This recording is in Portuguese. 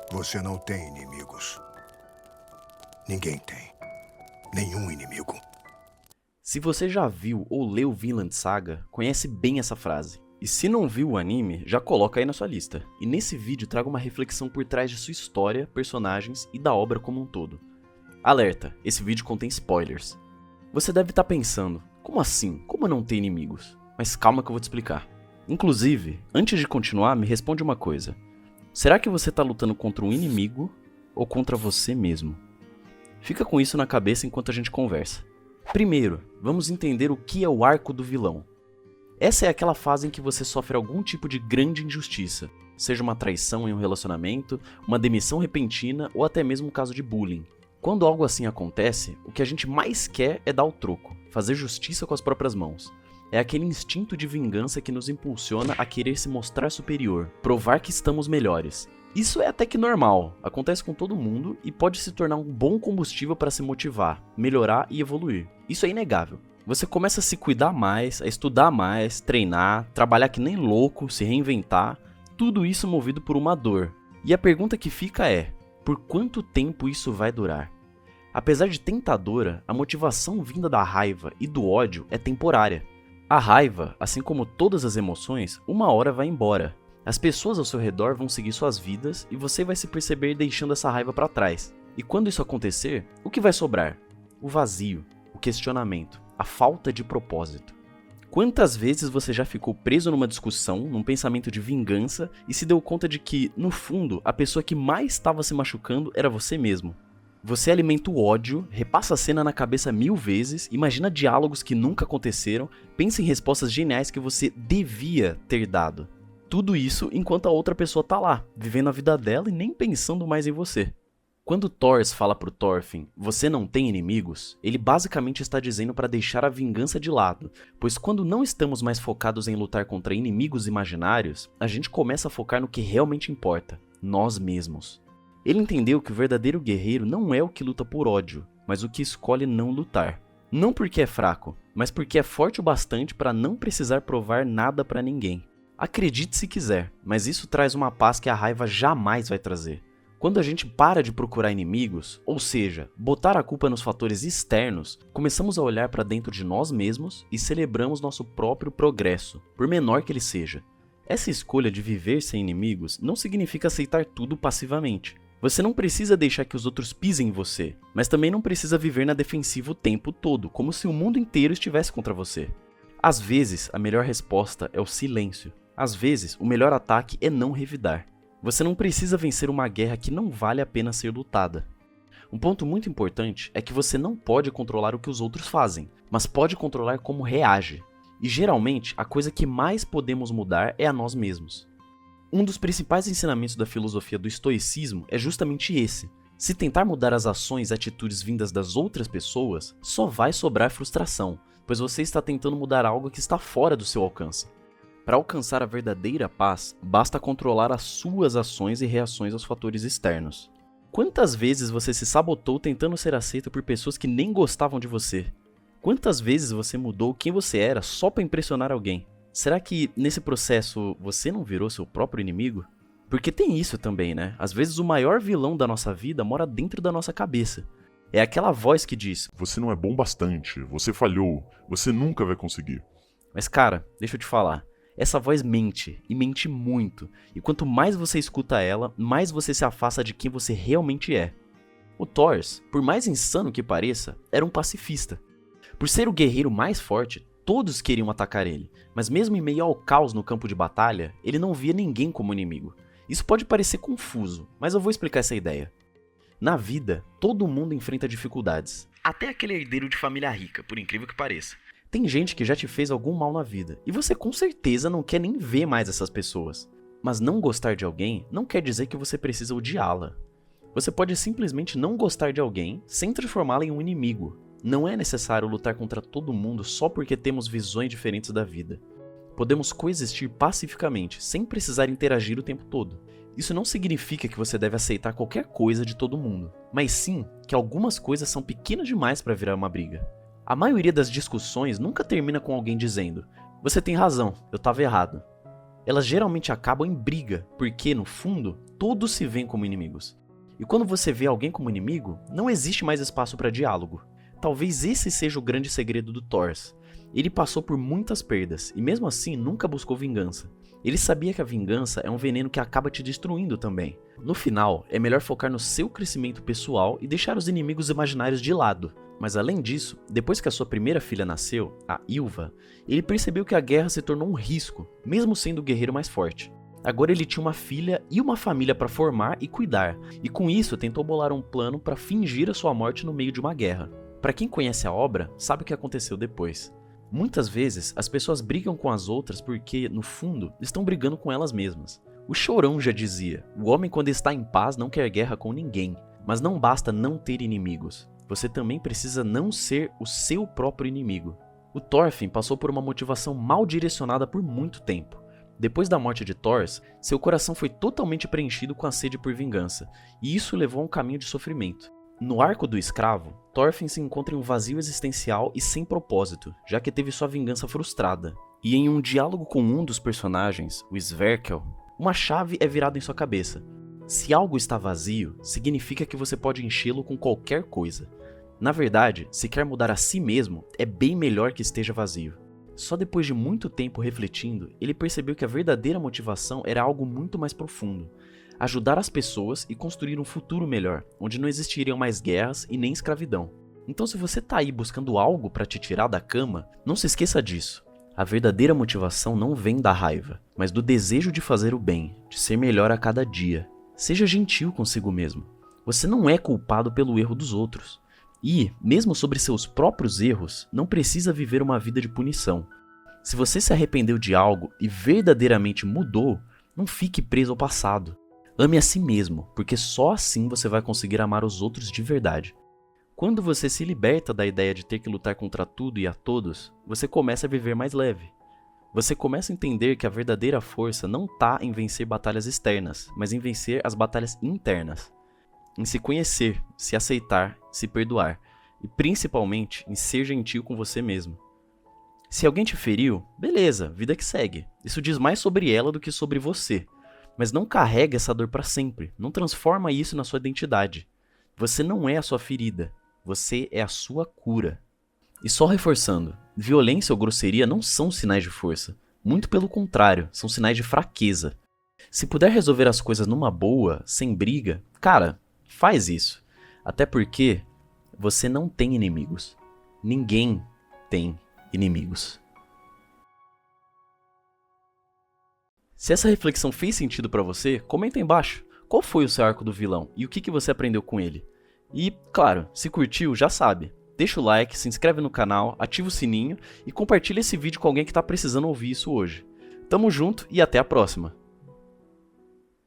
Você não tem inimigos. Ninguém tem. Nenhum inimigo. Se você já viu ou leu Vinland Saga, conhece bem essa frase. E se não viu o anime, já coloca aí na sua lista. E nesse vídeo trago uma reflexão por trás de sua história, personagens e da obra como um todo. Alerta, esse vídeo contém spoilers. Você deve estar pensando, como assim? Como não ter inimigos? Mas calma que eu vou te explicar. Inclusive, antes de continuar, me responde uma coisa. Será que você está lutando contra um inimigo ou contra você mesmo? Fica com isso na cabeça enquanto a gente conversa. Primeiro, vamos entender o que é o arco do vilão. Essa é aquela fase em que você sofre algum tipo de grande injustiça, seja uma traição em um relacionamento, uma demissão repentina ou até mesmo um caso de bullying. Quando algo assim acontece, o que a gente mais quer é dar o troco, fazer justiça com as próprias mãos. É aquele instinto de vingança que nos impulsiona a querer se mostrar superior, provar que estamos melhores. Isso é até que normal, acontece com todo mundo e pode se tornar um bom combustível para se motivar, melhorar e evoluir. Isso é inegável. Você começa a se cuidar mais, a estudar mais, treinar, trabalhar que nem louco, se reinventar, tudo isso movido por uma dor. E a pergunta que fica é, por quanto tempo isso vai durar? Apesar de tentadora, a motivação vinda da raiva e do ódio é temporária. A raiva, assim como todas as emoções, uma hora vai embora. As pessoas ao seu redor vão seguir suas vidas e você vai se perceber deixando essa raiva para trás. E quando isso acontecer, o que vai sobrar? O vazio, o questionamento, a falta de propósito. Quantas vezes você já ficou preso numa discussão, num pensamento de vingança e se deu conta de que, no fundo, a pessoa que mais estava se machucando era você mesmo? Você alimenta o ódio, repassa a cena na cabeça 1000 vezes, imagina diálogos que nunca aconteceram, pensa em respostas geniais que você devia ter dado. Tudo isso enquanto a outra pessoa tá lá, vivendo a vida dela e nem pensando mais em você. Quando Thors fala pro Thorfinn, você não tem inimigos, ele basicamente está dizendo para deixar a vingança de lado, pois quando não estamos mais focados em lutar contra inimigos imaginários, a gente começa a focar no que realmente importa, nós mesmos. Ele entendeu que o verdadeiro guerreiro não é o que luta por ódio, mas o que escolhe não lutar. Não porque é fraco, mas porque é forte o bastante para não precisar provar nada para ninguém. Acredite se quiser, mas isso traz uma paz que a raiva jamais vai trazer. Quando a gente para de procurar inimigos, ou seja, botar a culpa nos fatores externos, começamos a olhar para dentro de nós mesmos e celebramos nosso próprio progresso, por menor que ele seja. Essa escolha de viver sem inimigos não significa aceitar tudo passivamente. Você não precisa deixar que os outros pisem em você, mas também não precisa viver na defensiva o tempo todo, como se o mundo inteiro estivesse contra você. Às vezes, a melhor resposta é o silêncio. Às vezes, o melhor ataque é não revidar. Você não precisa vencer uma guerra que não vale a pena ser lutada. Um ponto muito importante é que você não pode controlar o que os outros fazem, mas pode controlar como reage. E geralmente, a coisa que mais podemos mudar é a nós mesmos. Um dos principais ensinamentos da filosofia do estoicismo é justamente esse. Se tentar mudar as ações e atitudes vindas das outras pessoas, só vai sobrar frustração, pois você está tentando mudar algo que está fora do seu alcance. Para alcançar a verdadeira paz, basta controlar as suas ações e reações aos fatores externos. Quantas vezes você se sabotou tentando ser aceito por pessoas que nem gostavam de você? Quantas vezes você mudou quem você era só para impressionar alguém? Será que nesse processo você não virou seu próprio inimigo? Porque tem isso também, né? Às vezes o maior vilão da nossa vida mora dentro da nossa cabeça. É aquela voz que diz: você não é bom bastante, você falhou, você nunca vai conseguir. Mas cara, deixa eu te falar. Essa voz mente, e mente muito, e quanto mais você escuta ela, mais você se afasta de quem você realmente é. O Thors, por mais insano que pareça, era um pacifista. Por ser o guerreiro mais forte, todos queriam atacar ele, mas mesmo em meio ao caos no campo de batalha, ele não via ninguém como inimigo. Isso pode parecer confuso, mas eu vou explicar essa ideia. Na vida, todo mundo enfrenta dificuldades, até aquele herdeiro de família rica, por incrível que pareça. Tem gente que já te fez algum mal na vida, e você com certeza não quer nem ver mais essas pessoas. Mas não gostar de alguém não quer dizer que você precisa odiá-la. Você pode simplesmente não gostar de alguém sem transformá-la em um inimigo. Não é necessário lutar contra todo mundo só porque temos visões diferentes da vida. Podemos coexistir pacificamente, sem precisar interagir o tempo todo. Isso não significa que você deve aceitar qualquer coisa de todo mundo, mas sim que algumas coisas são pequenas demais para virar uma briga. A maioria das discussões nunca termina com alguém dizendo: você tem razão, eu estava errado. Elas geralmente acabam em briga, porque, no fundo, todos se veem como inimigos. E quando você vê alguém como inimigo, não existe mais espaço para diálogo. Talvez esse seja o grande segredo do Thors. Ele passou por muitas perdas e mesmo assim nunca buscou vingança. Ele sabia que a vingança é um veneno que acaba te destruindo também. No final, é melhor focar no seu crescimento pessoal e deixar os inimigos imaginários de lado. Mas além disso, depois que a sua primeira filha nasceu, a Ylva, ele percebeu que a guerra se tornou um risco, mesmo sendo o guerreiro mais forte. Agora ele tinha uma filha e uma família para formar e cuidar, e com isso tentou bolar um plano para fingir a sua morte no meio de uma guerra. Para quem conhece a obra, sabe o que aconteceu depois. Muitas vezes, as pessoas brigam com as outras porque, no fundo, estão brigando com elas mesmas. O Chorão já dizia, o homem quando está em paz não quer guerra com ninguém, mas não basta não ter inimigos. Você também precisa não ser o seu próprio inimigo. O Thorfinn passou por uma motivação mal direcionada por muito tempo. Depois da morte de Thors, seu coração foi totalmente preenchido com a sede por vingança, e isso levou a um caminho de sofrimento. No arco do escravo, Thorfinn se encontra em um vazio existencial e sem propósito, já que teve sua vingança frustrada. E em um diálogo com um dos personagens, o Sverkel, uma chave é virada em sua cabeça. Se algo está vazio, significa que você pode enchê-lo com qualquer coisa. Na verdade, se quer mudar a si mesmo, é bem melhor que esteja vazio. Só depois de muito tempo refletindo, ele percebeu que a verdadeira motivação era algo muito mais profundo. Ajudar as pessoas e construir um futuro melhor, onde não existiriam mais guerras e nem escravidão. Então se você tá aí buscando algo para te tirar da cama, não se esqueça disso. A verdadeira motivação não vem da raiva, mas do desejo de fazer o bem, de ser melhor a cada dia. Seja gentil consigo mesmo. Você não é culpado pelo erro dos outros. E, mesmo sobre seus próprios erros, não precisa viver uma vida de punição. Se você se arrependeu de algo e verdadeiramente mudou, não fique preso ao passado. Ame a si mesmo, porque só assim você vai conseguir amar os outros de verdade. Quando você se liberta da ideia de ter que lutar contra tudo e a todos, você começa a viver mais leve. Você começa a entender que a verdadeira força não está em vencer batalhas externas, mas em vencer as batalhas internas. Em se conhecer, se aceitar, se perdoar, e principalmente em ser gentil com você mesmo. Se alguém te feriu, beleza, vida que segue. Isso diz mais sobre ela do que sobre você. Mas não carrega essa dor para sempre, não transforma isso na sua identidade. Você não é a sua ferida, você é a sua cura. E só reforçando, violência ou grosseria não são sinais de força, muito pelo contrário, são sinais de fraqueza. Se puder resolver as coisas numa boa, sem briga, cara, faz isso. Até porque você não tem inimigos. Ninguém tem inimigos. Se essa reflexão fez sentido pra você, comenta aí embaixo. Qual foi o seu arco do vilão e o que você aprendeu com ele? E, claro, se curtiu, já sabe. Deixa o like, se inscreve no canal, ativa o sininho e compartilha esse vídeo com alguém que tá precisando ouvir isso hoje. Tamo junto e até a próxima!